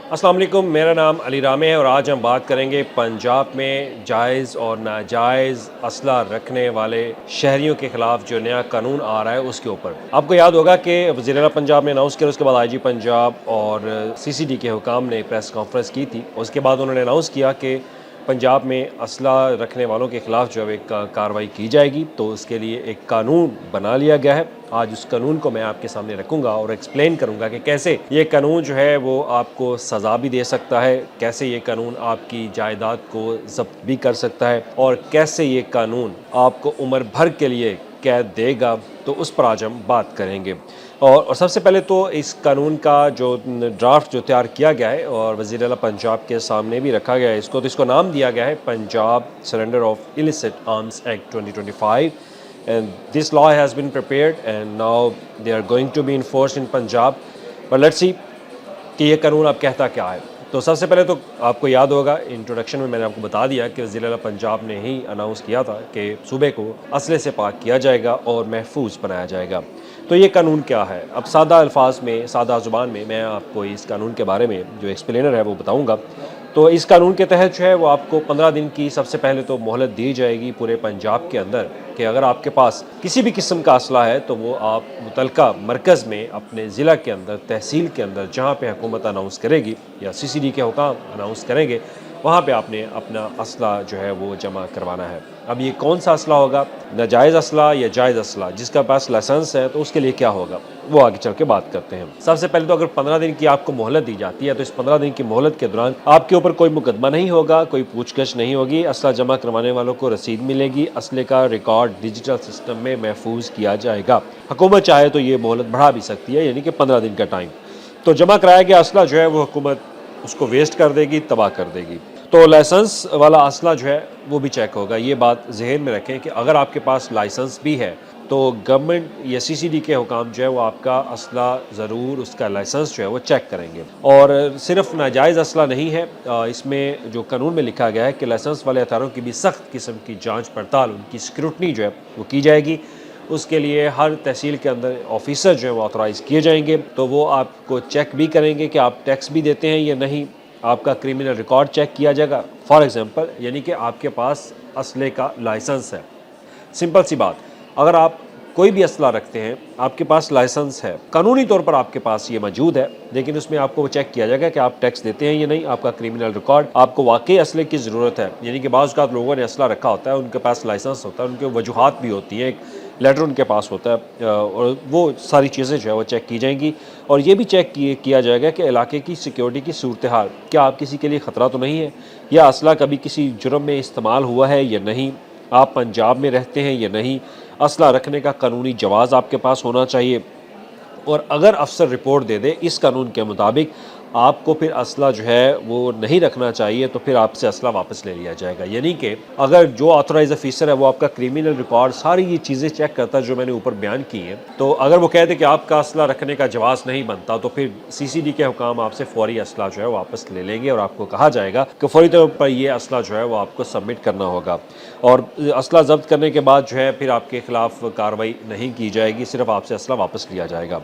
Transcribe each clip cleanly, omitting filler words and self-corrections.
अस्सलाम वालेकुम, मेरा नाम अली रामे है और आज हम बात करेंगे पंजाब में जायज़ और नाजायज़ असला रखने वाले शहरियों के ख़िलाफ़ जो नया कानून आ रहा है उसके ऊपर। आपको याद होगा कि वज़ीर आला पंजाब ने अनाउंस किया, उसके बाद आईजी पंजाब और सीसीडी के हुकाम ने प्रेस कॉन्फ्रेंस की थी। उसके बाद उन्होंने अनाउंस किया कि पंजाब में असला रखने वालों के ख़िलाफ़ जो है एक कार्रवाई की जाएगी, तो उसके लिए एक कानून बना लिया गया है। आज उस कानून को मैं आपके सामने रखूंगा और एक्सप्लेन करूंगा कि कैसे ये कानून जो है वो आपको सज़ा भी दे सकता है, कैसे ये कानून आपकी जायदाद को ज़ब्त भी कर सकता है और कैसे ये कानून आपको उम्र भर के लिए कैद देगा। तो उस पर आज हम बात करेंगे। और सबसे पहले तो इस कानून का जो ड्राफ्ट जो तैयार किया गया है और वज़ीर आला पंजाब के सामने भी रखा गया है इसको, तो इसको नाम दिया गया है Punjab surrender of illicit arms act 2025 and this law has been prepared and now they are going to be enforced in Punjab. But let's see कि ये कानून अब कहता क्या है। तो सबसे पहले तो आपको याद होगा, इंट्रोडक्शन में मैंने आपको बता दिया कि वज़ीर आला पंजाब ने ही अनाउंस किया था कि सूबे को असले से पाक किया जाएगा और महफूज बनाया जाएगा। तो ये कानून क्या है, अब सादा अल्फाज में, सादा ज़ुबान में मैं आपको इस कानून के बारे में जो एक्सप्लेनर है वो बताऊँगा। तो इस कानून के तहत जो है वो आपको 15 दिन की सबसे पहले तो मोहलत दी जाएगी पूरे पंजाब के अंदर कि अगर आपके पास किसी भी किस्म का असला है तो वो आप मुतलका मरकज़ में अपने ज़िला के अंदर, तहसील के अंदर, जहाँ पे हुकूमत अनाउंस करेगी या सीसीडी के हुकाम अनाउंस करेंगे, वहाँ पे आपने अपना असला जो है वो जमा करवाना है। अब ये कौन सा असला होगा, नाजायज़ असला या जायज़ असला, जिसका पास लाइसेंस है तो उसके लिए क्या होगा वो आगे चल के बात करते हैं। सबसे पहले तो अगर 15 दिन की आपको मोहलत दी जाती है तो इस 15 दिन की मोहलत के दौरान आपके ऊपर कोई मुकदमा नहीं होगा, कोई पूछगछ नहीं होगी। असला जमा करवाने वालों को रसीद मिलेगी, असले का रिकॉर्ड डिजिटल सिस्टम में महफूज किया जाएगा। हुकूमत चाहे तो ये मोहलत बढ़ा भी सकती है, यानी कि 15 दिन का टाइम। तो जमा कराया गया असला जो है वो हुकूमत उसको वेस्ट कर देगी, तबाह कर देगी। तो लाइसेंस वाला असला जो है वो भी चेक होगा। ये बात जहन में रखें कि अगर आपके पास लाइसेंस भी है तो गवर्नमेंट या सीसीडी के हुकाम जो है वो आपका असला ज़रूर, उसका लाइसेंस जो है वो चेक करेंगे। और सिर्फ नाजायज़ असला नहीं है, इसमें जो कानून में लिखा गया है कि लाइसेंस वाले हथियारों की भी सख्त किस्म की जांच पड़ताल, उनकी स्क्रूटनी जो है वो की जाएगी। उसके लिए हर तहसील के अंदर ऑफिसर जो है वो ऑथोराइज़ किए जाएंगे, तो वो आपको चेक भी करेंगे कि आप टैक्स भी देते हैं या नहीं। आपका क्रिमिनल रिकॉर्ड चेक किया जाएगा, फॉर एग्जांपल, यानी कि आपके पास असले का लाइसेंस है। सिंपल सी बात, अगर आप कोई भी असला रखते हैं, आपके पास लाइसेंस है, कानूनी तौर पर आपके पास ये मौजूद है, लेकिन उसमें आपको वो चेक किया जाएगा कि आप टैक्स देते हैं या नहीं, आपका क्रिमिनल रिकॉर्ड, आपको वाकई असले की ज़रूरत है। यानी कि बाज़ औक़ात लोगों ने असला रखा होता है, उनके पास लाइसेंस होता है, उनके वजूहात भी होती हैं, एक लेटर उनके पास होता है, और वो सारी चीज़ें जो है वो चेक की जाएंगी। और ये भी चेक किया जाएगा कि इलाके की सिक्योरिटी की सूरत हाल, क्या आप किसी के लिए ख़तरा तो नहीं है, या असला कभी किसी जुर्म में इस्तेमाल हुआ है या नहीं, आप पंजाब में रहते हैं या नहीं, असला रखने का कानूनी जवाज़ आपके पास होना चाहिए। और अगर अफसर रिपोर्ट दे दे इस कानून के मुताबिक आपको फिर असला जो है वो नहीं रखना चाहिए, तो फिर आपसे असला वापस ले लिया जाएगा। यानी कि अगर जो ऑथोराइज ऑफिसर है वो आपका क्रिमिनल रिकॉर्ड, सारी ये चीज़ें चेक करता है जो मैंने ऊपर बयान की हैं, तो अगर वो कहते कि आपका असला रखने का जवाज़ नहीं बनता, तो फिर सीसीडी के हुकाम आपसे फौरी असला जो है वापस ले लेंगे और आपको कहा जाएगा कि फौरी तौर पर ये असला जो है वो आपको सबमिट करना होगा। और असला जब्त करने के बाद जो है फिर आपके ख़िलाफ़ कार्रवाई नहीं की जाएगी, सिर्फ आपसे असला वापस लिया जाएगा।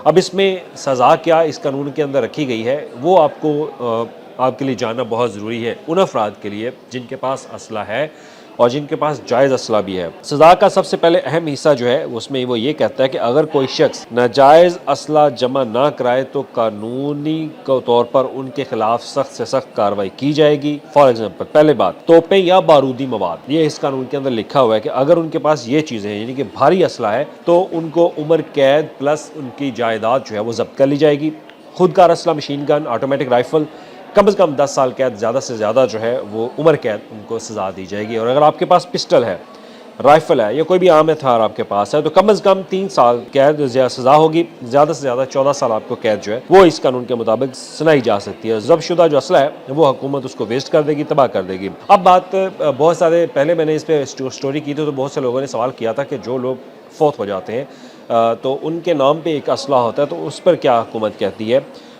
अब इसमें सज़ा क्या इस कानून के अंदर रखी गई है वो आपके लिए जानना बहुत ज़रूरी है, उन अफराद के लिए जिनके पास असला है और जिनके पास जायज़ असला भी है। सज़ा का सबसे पहले अहम हिस्सा जो है उसमें वो ये कहता है कि अगर कोई शख्स नाजायज़ असला जमा ना कराए तो कानूनी तौर पर उनके खिलाफ सख्त से सख्त कार्रवाई की जाएगी। फॉर एग्जाम्पल, पहले बात, तोपें या बारूदी मवाद, ये इस कानून के अंदर लिखा हुआ है कि अगर उनके पास ये चीज़ें हैं, यानी कि भारी असला है, तो उनको उम्र कैद प्लस उनकी जायदाद जो है वो जब्त कर ली जाएगी। खुदकार असला, मशीन गन, ऑटोमेटिक राइफल, कम से कम 10 साल कैद, ज़्यादा से ज़्यादा जो है वो उम्र कैद उनको सज़ा दी जाएगी। और अगर आपके पास पिस्टल है, राइफ़ल है या कोई भी आम हथियार आपके पास है, तो कम से कम 3 साल कैद सज़ा होगी, ज़्यादा से ज़्यादा 14 साल आपको कैद जो है वो इस कानून के मुताबिक सुनाई जा सकती है। ज़ब्तशुदा जो असला है वो हुकूमत उसको वेस्ट कर देगी, तबाह कर देगी। अब बात, बहुत सारे पहले मैंने इस पर स्टोरी की थी तो बहुत से लोगों ने सवाल किया था कि जो लोग फौत हो जाते हैं तो उनके नाम पे एक असला होता है, तो उस पर क्या हुकूमत कहती है।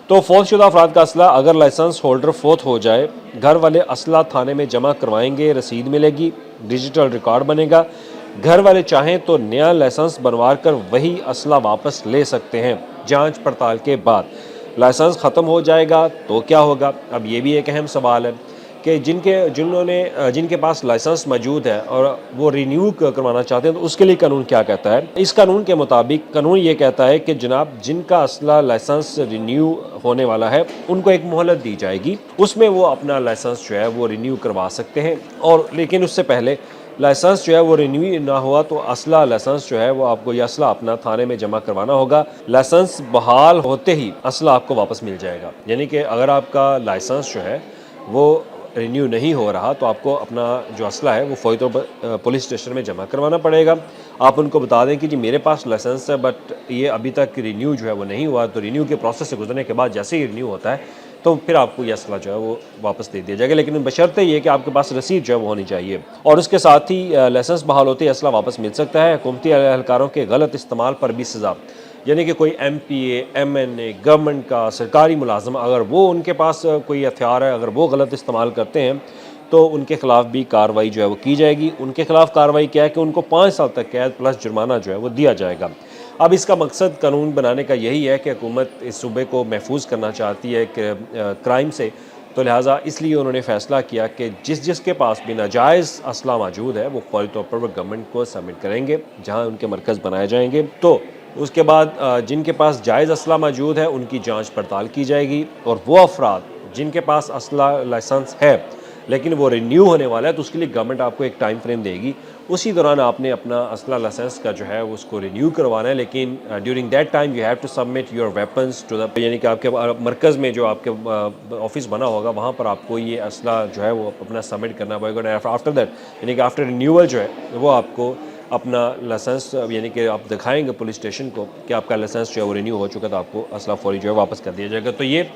तो फौतशुदा अफराद का असला, अगर लाइसेंस होल्डर फौत हो जाए, घर वाले असला थाने में जमा करवाएंगे, रसीद मिलेगी, डिजिटल रिकॉर्ड बनेगा। घर वाले चाहें तो नया लाइसेंस बनवा कर वही असला वापस ले सकते हैं जांच पड़ताल के बाद। लाइसेंस ख़त्म हो जाएगा तो क्या होगा? अब ये भी एक अहम सवाल है कि जिनके पास लाइसेंस मौजूद है और वो रिन्यू करवाना चाहते हैं तो उसके लिए कानून क्या कहता है? इस कानून के मुताबिक कानून ये कहता है कि जनाब जिनका असला लाइसेंस रिन्यू होने वाला है उनको एक मोहलत दी जाएगी, उसमें वो अपना लाइसेंस जो है वो रिन्यू करवा सकते हैं। और लेकिन उससे पहले लाइसेंस जो है वो रिन्यू ना हुआ तो असला लाइसेंस जो है वो आपको ये असला अपना थाने में जमा करवाना होगा। लाइसेंस बहाल होते ही असला आपको वापस मिल जाएगा। यानी कि अगर आपका लाइसेंस जो है वो रिन्यू नहीं हो रहा तो आपको अपना जो असला है वो फौरी तौर पर पुलिस स्टेशन में जमा करवाना पड़ेगा। आप उनको बता दें कि जी मेरे पास लाइसेंस है बट ये अभी तक रिन्यू जो है वो नहीं हुआ, तो रिन्यू के प्रोसेस से गुजरने के बाद जैसे ही रिन्यू होता है तो फिर आपको ये असला जो है वो वापस दे दिया जाएगा, लेकिन बशर्ते ये कि आपके पास रसीद जो है वो होनी चाहिए। और उसके साथ ही लाइसेंस बहाल होते ही असला वापस मिल सकता है। हुकूमती एहलकारों के गलत इस्तेमाल पर भी सज़ा, यानी कि कोई MPA, MNA, गवर्नमेंट का सरकारी मुलाजम अगर वो उनके पास कोई हथियार है, अगर वो गलत इस्तेमाल करते हैं तो उनके ख़िलाफ़ भी कार्रवाई जो है वो की जाएगी। उनके ख़िलाफ़ कार्रवाई क्या है कि उनको 5 साल तक कैद प्लस जुर्माना जो है वो दिया जाएगा। अब इसका मकसद कानून बनाने का यही है कि हुकूमत इस सूबे को महफूज करना चाहती है कि क्राइम से, तो लिहाजा इसलिए उन्होंने फ़ैसला किया कि जिसके पास भी नाजायज़ असला मौजूद है वो फौरी तौर पर वो गवर्नमेंट को सबमिट करेंगे जहाँ उनके मरकज़ बनाए जाएंगे। तो उसके बाद जिनके पास जायज़ असला मौजूद है उनकी जांच पड़ताल की जाएगी, और वो अफराद जिनके पास असला लाइसेंस है लेकिन वो रिन्यू होने वाला है तो उसके लिए गवर्नमेंट आपको एक टाइम फ्रेम देगी। उसी दौरान आपने अपना असला लाइसेंस का जो है उसको रिन्यू करवाना है, लेकिन during that time you have to submit your weapons to the, यानी कि आपके मरकज़ में जो आपके ऑफिस बना होगा वहाँ पर आपको ये असला जो है वो अपना सबमिट करना पड़ेगा। आफ्टर दैट यानी कि आफ्टर रिन्यूअल जो है वो आपको अपना लाइसेंस यानी कि आप दिखाएंगे पुलिस स्टेशन को कि आपका लाइसेंस जो है वो रिन्यू हो चुका, तो आपको असला फौरी जो है वापस कर दिया जाएगा। तो ये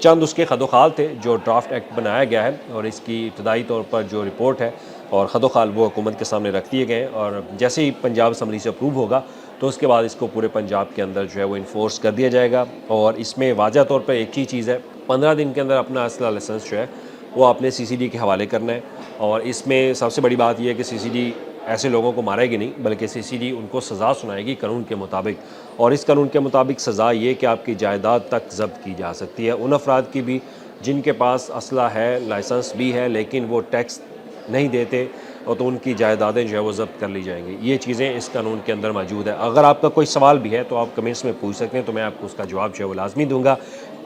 चंद उसके खदोखाल थे जो ड्राफ्ट एक्ट बनाया गया है, और इसकी इब्तदाई तौर पर जो रिपोर्ट है और खदोखाल वो हुकूमत के सामने रख दिए गए हैं, और जैसे ही पंजाब असम्बली से अप्रूव होगा तो उसके बाद इसको पूरे पंजाब के अंदर जो है वो इन्फोर्स कर दिया जाएगा। और इसमें वाज़ह तौर पर एक ही चीज़ है, 15 दिन के अंदर अपना असला लाइसेंस जो है वो आपने CCD के हवाले करना है। और इसमें सबसे बड़ी बात यह है कि CCD ऐसे लोगों को मारेगी नहीं, बल्कि CCD उनको सज़ा सुनाएगी कानून के मुताबिक। और इस कानून के मुताबिक सज़ा ये कि आपकी जायदाद तक ज़ब्त की जा सकती है। उन अफराद की भी जिनके पास असला है, लाइसेंस भी है, लेकिन वो टैक्स नहीं देते, और तो उनकी जायदादें जो है वो ज़ब्त कर ली जाएंगी। ये चीज़ें इस कानून के अंदर मौजूद है। अगर आपका कोई सवाल भी है तो आप कमेंट्स में पूछ सकते हैं, तो मैं आपको उसका जवाब जो है वो लाजमी दूंगा।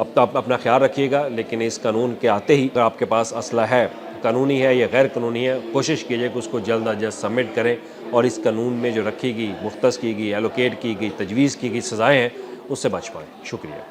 अब तो आप अपना ख्याल रखिएगा, लेकिन इस कानून के आते ही अगर आपके पास असला है, कानूनी है या गैर कानूनी है, कोशिश कीजिए कि उसको जल्द अज जल्द सबमिट करें, और इस कानून में जो रखी गई, मुख्तस की गई, एलोकेट की गई, तजवीज़ की गई सज़ाएँ हैं उससे बच पाएँ। शुक्रिया।